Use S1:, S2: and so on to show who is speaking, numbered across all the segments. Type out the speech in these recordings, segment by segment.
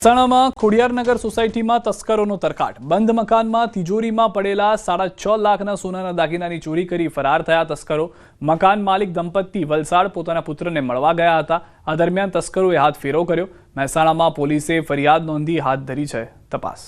S1: મહેસાણામાં ખોડિયારનગર સોસાયટીમાં તસ્કરોનો તરખાટ। બંધ મકાનમાં તિજોરીમાં પડેલા 6.5 લાખના સોનાના દાગીનાની ચોરી કરી ફરાર થયા તસ્કરો। મકાન માલિક દંપતી વલસાડ પોતાના પુત્રને મળવા ગયા હતા। આ દરમિયાન તસ્કરોએ હાથફેરો કર્યો। મહેસાણામાં પોલીસે ફરિયાદ નોંધી હાથ ધરી છે તપાસ।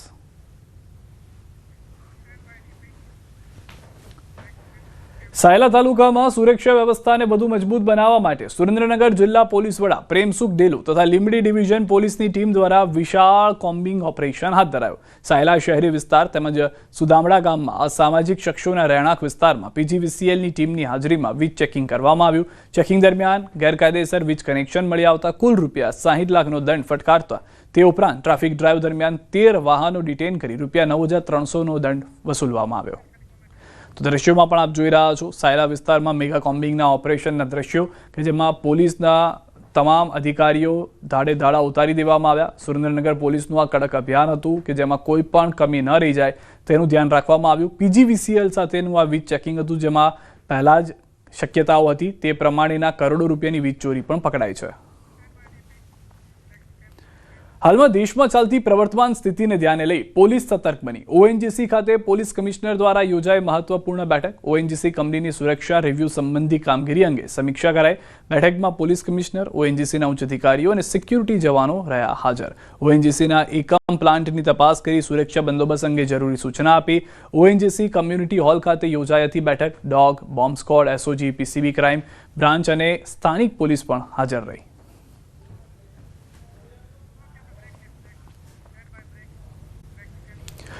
S1: સાયલા તાલુકામાં સુરક્ષા વ્યવસ્થાને વધુ મજબૂત બનાવવા માટે સુરેન્દ્રનગર જિલ્લા પોલીસ વડા પ્રેમસુખ ડેલુ તથા લીંબડી ડિવિઝન પોલીસની ટીમ દ્વારા વિશાળ કોમ્બિંગ ઓપરેશન હાથ ધરાયો। સાયલા શહેરી વિસ્તાર તેમજ સુદામડા ગામમાં અસામાજિક શખ્સોના રહેણાંક વિસ્તારમાં પીજીવીસીએલની ટીમની હાજરીમાં વીજ ચેકિંગ કરવામાં આવ્યું। ચેકિંગ દરમિયાન ગેરકાયદેસર વીજ કનેક્શન મળી આવતા કુલ ₹60 લાખનો દંડ ફટકારતા તે ઉપરાંત ટ્રાફિક ડ્રાઈવ દરમિયાન 13 વાહનો ડિટેન કરી ₹9,300નો દંડ વસૂલવામાં આવ્યો। તો દ્રશ્યોમાં પણ આપ જોઈ રહ્યા છો સાયલા વિસ્તારમાં મેગા કોમ્બિંગના ઓપરેશનના દ્રશ્યો કે જેમાં પોલીસના તમામ અધિકારીઓ ધાડે ધાડા ઉતારી દેવામાં આવ્યા। સુરેન્દ્રનગર પોલીસનું આ કડક અભિયાન હતું કે જેમાં કોઈ પણ કમી ન રહી જાય તેનું ધ્યાન રાખવામાં આવ્યું। પીજીવીસીએલ સાથેનું આ વીજ ચેકિંગ હતું જેમાં પહેલા જ શક્યતાઓ હતી તે પ્રમાણેના કરોડો રૂપિયાની વીજ ચોરી પણ પકડાઈ છે। હાલમાં દેશમાં ચાલતી પ્રવર્તમાન સ્થિતિને ધ્યાને લઈ પોલીસ સતર્ક બની। ઓએનજીસી ખાતે પોલીસ કમિશનર દ્વારા યોજાઈ મહત્વપૂર્ણ બેઠક। ઓએનજીસી કંપનીની સુરક્ષા રિવ્યુ સંબંધી કામગીરી અંગે સમીક્ષા કરાઈ। બેઠકમાં પોલીસ કમિશનર, ઓએનજીસીના ઉચ્ચ અધિકારીઓ અને સિક્યુરિટી જવાનો રહ્યા હાજર। ઓએનજીસીના એકમ પ્લાન્ટની તપાસ કરી સુરક્ષા બંદોબસ્ત અંગે જરૂરી સૂચના આપી। ઓએનજીસી કમ્યુનિટી હોલ ખાતે યોજાઈ હતી બેઠક। Dog, bomb squad, SOG, PCB crime branch અને સ્થાનિક પોલીસ પણ હાજર રહી।